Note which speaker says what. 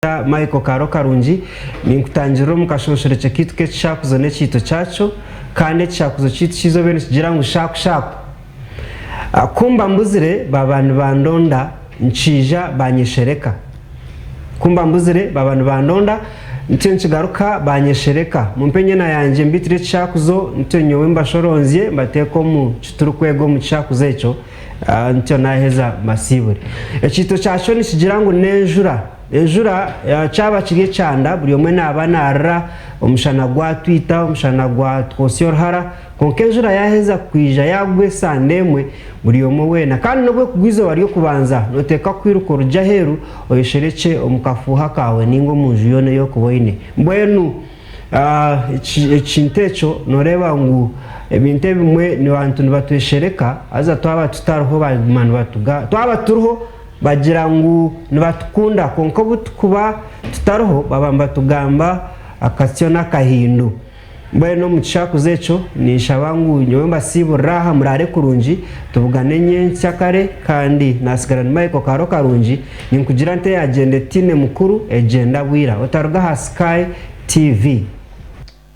Speaker 1: Michael Karo Karungi ninkutangira mu kashoshore kitu ke cyakuzo ne cyito cyacho kandi cyakuzo cyito kizobe kigira ngo shaku kumba mbuzire babantu bandonda ncija banyeshereka kumba mbuzire babantu bandonda ntyo nkigaruka banyeshereka mumpenye na yanje mbitire cyakuzo ntyo nyowe mbashoronzie mbateko mu kiturukwego mu cyakuzo echo ntyo naheza masibure cyito cyacho ni kigira ngo nenjura ejura cyaba kiriye cyanda buri umwe nabana ara umushana gwa twita umushana gwa twosior hara konkejura yaheza kwija yagwe sandemwe buri umwe wena kandi nobwe kugwizo bari kubanza noteka kwiruko ruja heru oyeshereke omukafuha kawe ningo munju yone yo kuboine mbwenu ekintecho noreba ngu ebinte bimwe ni bantu nibatweshereka aza twaba tutaroho bagumana batuga twaba turuho bagira ngo nibatukunda konko butukuba tutaroho babamba tugamba akasyona kahindu mbeno mucyakuze cyo nishabangu nyowe mbasiburaha murare kurungi tuvugane nyencyakare kandi nasigarana Michael Karo Karungi ninkugira nte agenda tine mukuru agenda bwira otaruga ha Sky TV.